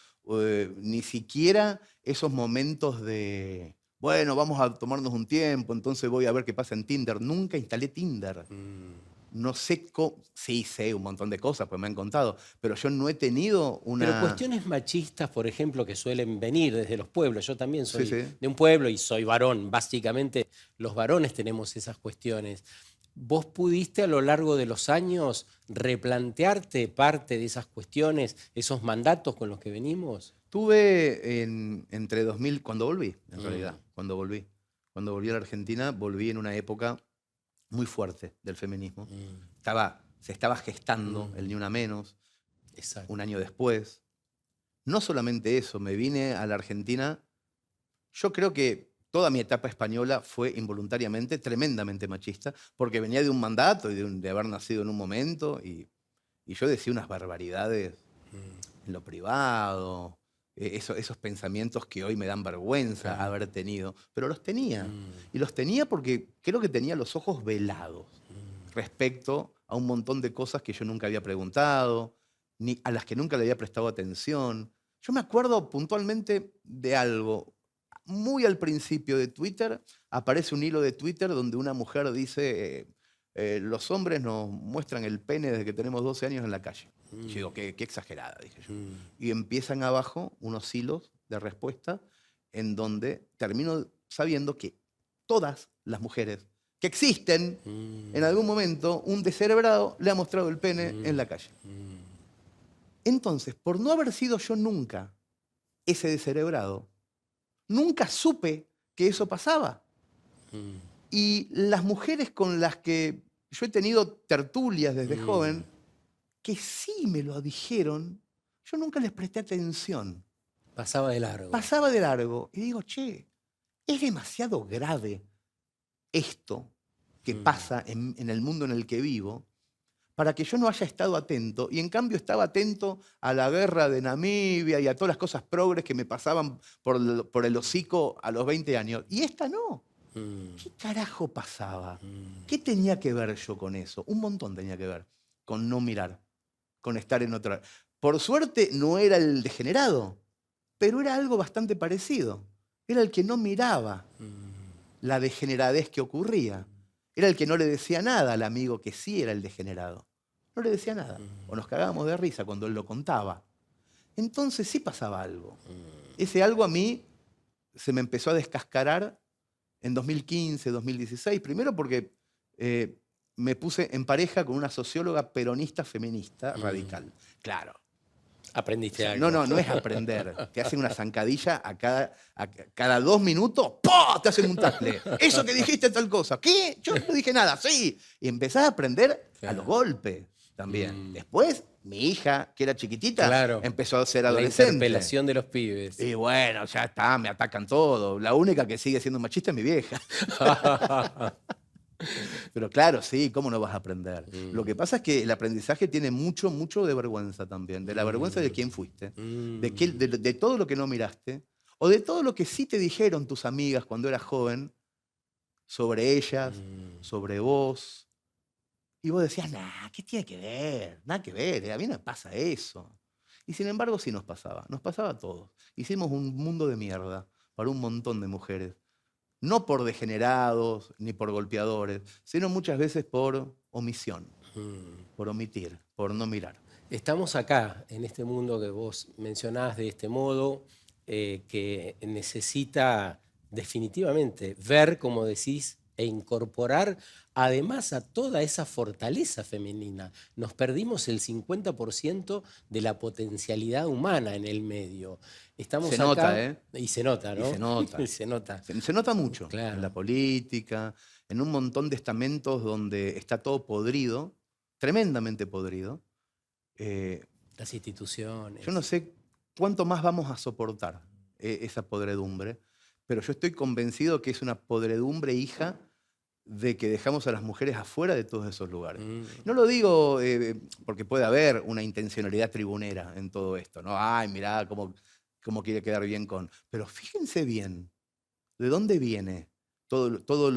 ni siquiera esos momentos de, bueno, vamos a tomarnos un tiempo, entonces voy a ver qué pasa en Tinder. Nunca instalé Tinder. Mm. No sé cómo, sí sé un montón de cosas, pues me han contado, pero yo no he tenido Pero una... cuestiones machistas, por ejemplo, que suelen venir desde los pueblos. Yo también Sí, soy sí. de un pueblo y soy varón. Básicamente, los varones tenemos esas cuestiones. ¿Vos pudiste a lo largo de los años replantearte parte de esas cuestiones, esos mandatos con los que venimos? Tuve entre 2000, cuando volví, en Mm, realidad, cuando volví a la Argentina, volví en una época muy fuerte del feminismo. mm, Se estaba gestando el mm, Ni Una Menos, un exacto. año después. No solamente eso, me vine a la Argentina. Yo creo que toda mi etapa española fue involuntariamente tremendamente machista, porque venía de un mandato y de haber nacido en un momento, y yo decía unas barbaridades Mm, en lo privado, esos pensamientos que hoy me dan vergüenza claro. haber tenido, pero los tenía. Mm, Y los tenía porque creo que tenía los ojos velados mm, respecto a un montón de cosas que yo nunca había preguntado, ni a las que nunca le había prestado atención. Yo me acuerdo puntualmente de algo. Muy al principio de Twitter aparece un hilo de Twitter donde una mujer dice, los hombres nos muestran el pene desde que tenemos 12 años en la calle. Y yo digo, mm, qué exagerada, dije yo. mm, Y empiezan abajo unos hilos de respuesta en donde termino sabiendo que todas las mujeres que existen, en mm, algún momento, un descerebrado le ha mostrado el pene en mm, la calle. mm, Entonces, por no haber sido yo nunca ese descerebrado, nunca supe que eso pasaba. mm, Y las mujeres con las que yo he tenido tertulias desde mm. joven, que sí me lo dijeron, yo nunca les presté atención. Pasaba de largo. Pasaba de largo y digo, che, es demasiado grave esto que Mm, pasa en el mundo en el que vivo para que yo no haya estado atento, y en cambio estaba atento a la guerra de Namibia y a todas las cosas progres que me pasaban por el hocico a los 20 años. Y esta no. mm, ¿Qué carajo pasaba? mm, ¿Qué tenía que ver yo con eso? Un montón tenía que ver con no mirar, con estar en otra. Por suerte no era el degenerado, pero era algo bastante parecido. Era el que no miraba mm, la degeneradez que ocurría. Era el que no le decía nada al amigo que sí era el degenerado. No le decía nada. O nos cagábamos de risa cuando él lo contaba. Entonces sí pasaba algo. Ese algo a mí se me empezó a descascarar en 2015, 2016. Primero porque eh, me puse en pareja con una socióloga peronista feminista mm. radical. Claro. O Aprendiste sea, no, algo. no, no es aprender. Te hacen una zancadilla a cada 2 minutos, ¡po! Te hacen un tacle. Eso que dijiste tal cosa. ¿Qué? Yo no dije nada, sí. Y empezás a aprender a los Claro. golpes también. Mm, Después, mi hija, que era chiquitita, claro. empezó a ser La adolescente. interpelación de los pibes. Y bueno, ya está, me atacan todo. La única que sigue siendo machista es mi vieja. Pero claro, sí, ¿cómo no vas a aprender? Lo que Mm, pasa es que el aprendizaje tiene mucho, mucho de vergüenza también, de la vergüenza de mm, quién fuiste, mm, de todo lo que no miraste, o de todo lo que sí te dijeron tus amigas cuando eras joven sobre ellas, mm, sobre vos. Y vos decías, nah, ¿qué tiene que ver? Nada que ver, a mí no me pasa eso. Y sin embargo sí nos pasaba a todos. Hicimos un mundo de mierda para un montón de mujeres. No por degenerados ni por golpeadores, sino muchas veces por omisión, mm. por omitir, por no mirar. Estamos acá, en este mundo que vos mencionás de este modo, que necesita definitivamente ver, como decís, e incorporar además a toda esa fortaleza femenina. Nos perdimos el 50% de la potencialidad humana en el medio. Se Estamos nota, acá ¿eh? y se nota, Y se ¿no? Y nota. se nota, Se nota mucho en la claro. política, en un montón de estamentos donde está todo podrido, tremendamente podrido. Eh, Las yo no instituciones. sé cuánto más vamos a soportar esa podredumbre, pero yo estoy convencido que es una podredumbre hija de que dejamos a las mujeres afuera de todos esos lugares. Mm, No lo digo porque puede haber una intencionalidad tribunera en todo esto, ¿no? Ay, mirá cómo quiere quedar bien con... Pero fíjense bien, ¿de dónde viene todo, todo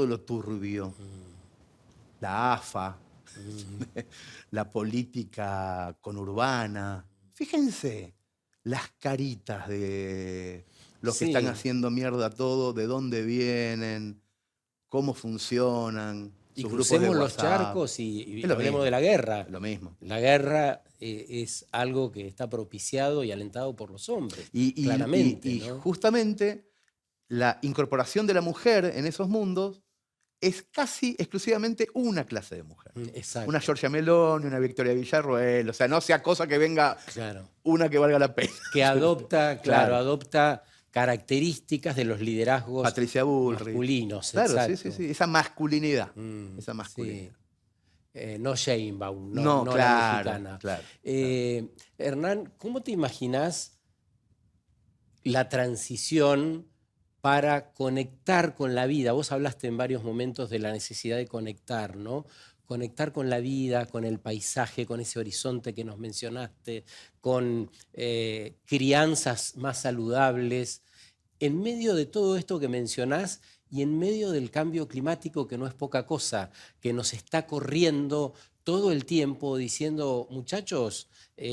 lo turbio? mm. la AFA, Mm, la política conurbana. Fíjense las caritas de los que están sí, haciendo mierda todo, de dónde vienen, cómo funcionan, y sus grupos de crucemos los WhatsApp. charcos y Es lo hablemos de mismo, la guerra. es lo mismo. La guerra es algo que está propiciado y alentado por los hombres, Y, y- y- claramente, y ¿no? justamente la incorporación de la mujer en esos mundos es casi exclusivamente una clase de mujer. Una Exacto, Giorgia Meloni, una Victoria Villarroel, o sea, no sea cosa que venga claro. una que valga la pena. Que adopta, claro, Claro, adopta características de los liderazgos Patricia Bullrich. masculinos, Claro, sí, sí, exacto. sí, esa masculinidad, esa Sí. masculinidad. No Sheinbaum, no, No, no la claro, mexicana. claro, claro. Hernán, ¿cómo te imaginas la transición para conectar con la vida? Vos hablaste en varios momentos de la necesidad de conectar, ¿no? Conectar con la vida, con el paisaje, con ese horizonte que nos mencionaste, con crianzas más saludables. En medio de todo esto que mencionás y en medio del cambio climático, que no es poca cosa, que nos está corriendo todo el tiempo diciendo, muchachos,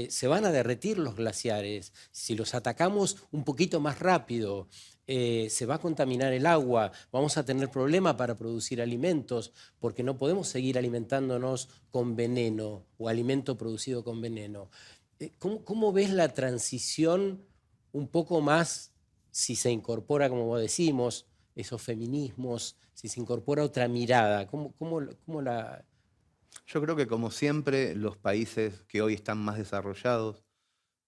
se van a derretir los glaciares, si los atacamos un poquito más rápido, se va a contaminar el agua, vamos a tener problemas para producir alimentos, porque no podemos seguir alimentándonos con veneno o alimento producido con veneno. ¿Cómo ves la transición un poco más, si se incorpora, como decimos, esos feminismos, si se incorpora otra mirada? ¿Cómo la...? Yo creo que como siempre los países que hoy están más desarrollados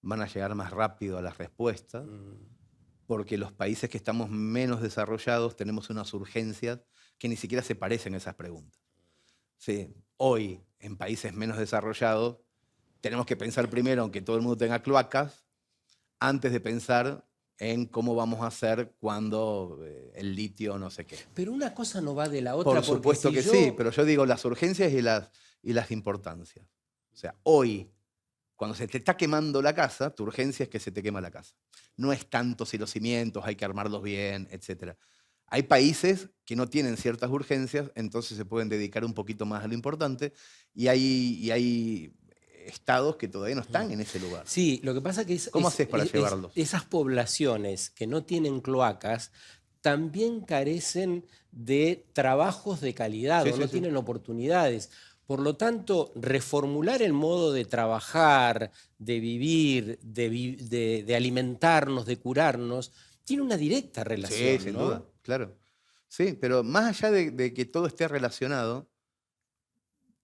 van a llegar más rápido a las respuestas, porque los países que estamos menos desarrollados tenemos unas urgencias que ni siquiera se parecen a esas preguntas. Sí, hoy, en países menos desarrollados, tenemos que pensar primero en que todo el mundo tenga cloacas antes de pensar en cómo vamos a hacer cuando el litio no sé qué. Pero una cosa no va de la otra, Por porque supuesto si que sí, yo... pero yo digo las urgencias y las importancias. O sea, hoy, cuando se te está quemando la casa, tu urgencia es que se te quema la casa. No es tanto si los cimientos hay que armarlos bien, etc. Hay países que no tienen ciertas urgencias, entonces se pueden dedicar un poquito más a lo importante, y hay estados que todavía no están en ese lugar. Sí, lo que pasa es que ¿Cómo haces para llevarlos? esas poblaciones que no tienen cloacas también carecen de trabajos de calidad Sí, o sí, no sí. tienen oportunidades. Por lo tanto, reformular el modo de trabajar, de vivir, de alimentarnos, de curarnos, tiene una directa Sí, relación, sin ¿no? duda, claro. Sí, pero más allá de que todo esté relacionado,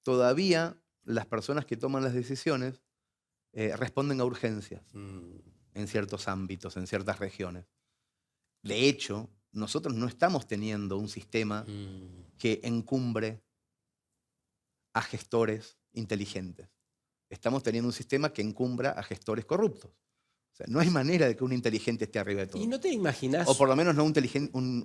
todavía las personas que toman las decisiones responden a urgencias Mm, en ciertos ámbitos, en ciertas regiones. De hecho, nosotros no estamos teniendo un sistema mm. que encumbre a gestores inteligentes. Estamos teniendo un sistema que encumbra a gestores corruptos. O sea, no hay manera de que un inteligente esté arriba de ¿Y todo. no te O imaginas, por lo menos no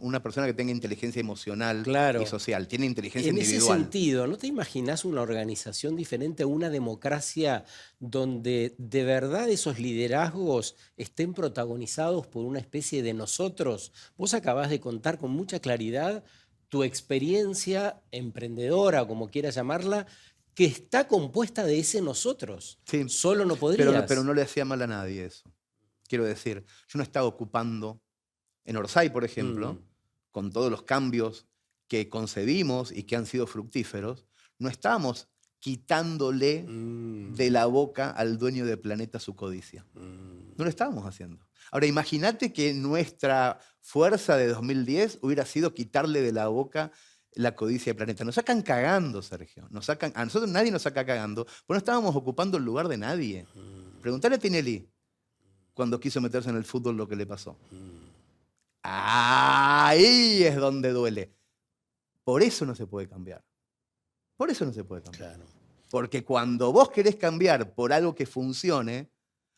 una persona que tenga inteligencia emocional y claro, social. Tiene inteligencia en ese individual. sentido, ¿no te imaginas una organización diferente, una democracia donde de verdad esos liderazgos estén protagonizados por una especie de nosotros? Vos acabás de contar con mucha claridad tu experiencia emprendedora, o como quieras llamarla, que está compuesta de ese nosotros. Sí, Solo no pero podrías. no le hacía mal a nadie eso. Quiero decir, yo no estaba ocupando en Orsay, por Mm, ejemplo, con todos los cambios que concebimos y que han sido fructíferos, no estábamos quitándole mm, de la boca al dueño del planeta su codicia. mm. No lo estábamos haciendo. Ahora, imagínate que nuestra fuerza de 2010 hubiera sido quitarle de la boca la codicia del planeta. Nos sacan cagando, Sergio. A nosotros nadie nos saca cagando, porque no estábamos ocupando el lugar de nadie. Preguntale a Tinelli cuando quiso meterse en el fútbol lo que le pasó. Ahí es donde duele. Por eso no se puede cambiar. Por eso no se puede cambiar. Claro. Porque cuando vos querés cambiar por algo que funcione,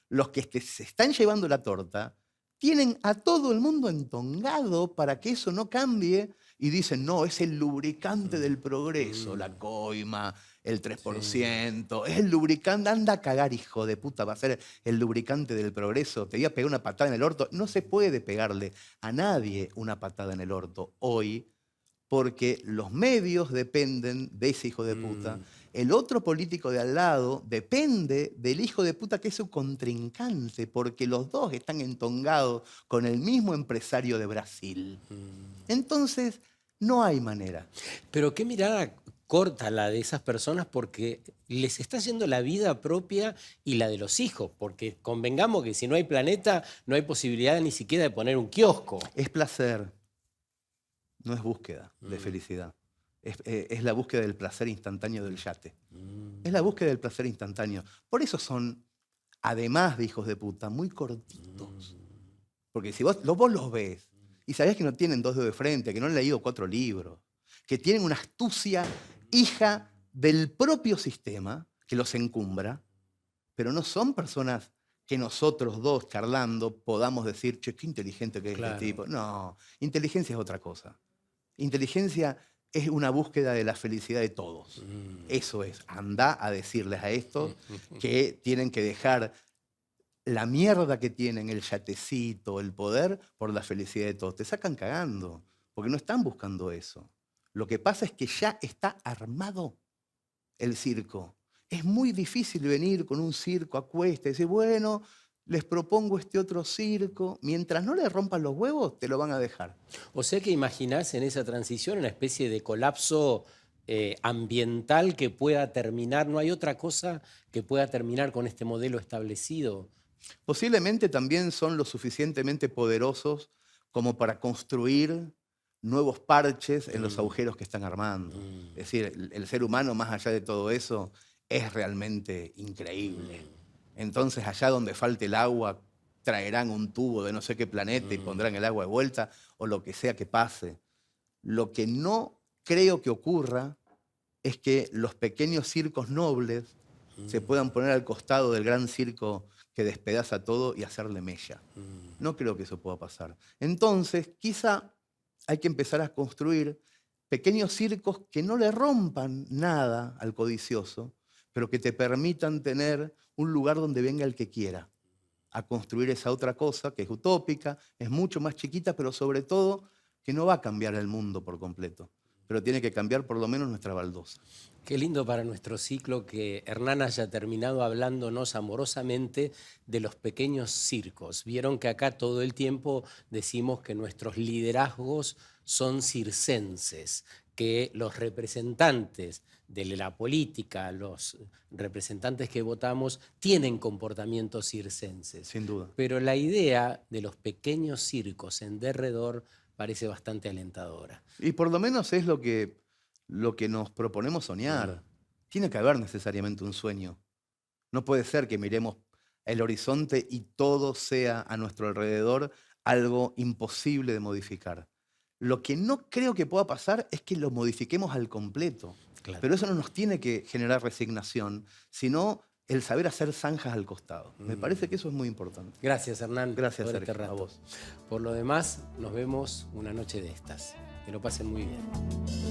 los que se están llevando la torta tienen a todo el mundo entongado para que eso no cambie y dicen, no, es el lubricante del progreso, la coima, el 3%, es el lubricante, anda a cagar, hijo de puta, va a ser el lubricante del progreso, te voy a pegar una patada en el orto. No se puede pegarle a nadie una patada en el orto hoy, porque los medios dependen de ese hijo de puta. El otro político de al lado depende del hijo de puta que es su contrincante, porque los dos están entongados con el mismo empresario de Brasil. Entonces, no hay manera. Pero qué mirada corta la de esas personas, porque les está yendo la vida propia y la de los hijos, porque convengamos que si no hay planeta, no hay posibilidad ni siquiera de poner un kiosco. Es placer, no es búsqueda de felicidad. Es la búsqueda del placer instantáneo del yate. Es la búsqueda del placer instantáneo. Por eso son, además de hijos de puta, muy cortitos. Porque si vos los ves y sabés que no tienen 2 dedos de frente, que no han leído 4 libros, que tienen una astucia hija del propio sistema que los encumbra, pero no son personas que nosotros dos charlando podamos decir, che, qué inteligente que es este tipo. No, inteligencia es otra cosa. Inteligencia es una búsqueda de la felicidad de todos. Eso es, anda a decirles a estos que tienen que dejar la mierda que tienen, el yatecito, el poder, por la felicidad de todos. Te sacan cagando, porque no están buscando eso. Lo que pasa es que ya está armado el circo. Es muy difícil venir con un circo a cuesta y decir, bueno, les propongo este otro circo. Mientras no le rompan los huevos, te lo van a dejar. O sea que imaginás en esa transición una especie de colapso ambiental que pueda terminar. ¿No hay otra cosa que pueda terminar con este modelo establecido? Posiblemente también son lo suficientemente poderosos como para construir nuevos parches en los agujeros que están armando. Es decir, el ser humano, más allá de todo eso, es realmente increíble. Entonces, allá donde falte el agua, traerán un tubo de no sé qué planeta y pondrán el agua de vuelta, o lo que sea que pase. Lo que no creo que ocurra es que los pequeños circos nobles se puedan poner al costado del gran circo que despedaza todo y hacerle mella. No creo que eso pueda pasar. Entonces, quizá hay que empezar a construir pequeños circos que no le rompan nada al codicioso, pero que te permitan tener un lugar donde venga el que quiera a construir esa otra cosa que es utópica, es mucho más chiquita, pero sobre todo que no va a cambiar el mundo por completo, pero tiene que cambiar por lo menos nuestra baldosa. Qué lindo para nuestro ciclo que Hernán haya terminado hablándonos amorosamente de los pequeños circos. Vieron que acá todo el tiempo decimos que nuestros liderazgos son circenses, que los representantes de la política, los representantes que votamos, tienen comportamientos circenses. Sin duda. Pero la idea de los pequeños circos en derredor parece bastante alentadora. Y por lo menos es lo que nos proponemos soñar. Tiene que haber necesariamente un sueño. No puede ser que miremos el horizonte y todo sea a nuestro alrededor algo imposible de modificar. Lo que no creo que pueda pasar es que lo modifiquemos al completo. Claro. Pero eso no nos tiene que generar resignación, sino el saber hacer zanjas al costado. Me parece que eso es muy importante. Gracias, Hernán. Gracias, por Sergio, este rato. a vos. Por lo demás, nos vemos una noche de estas. Que lo pasen muy bien.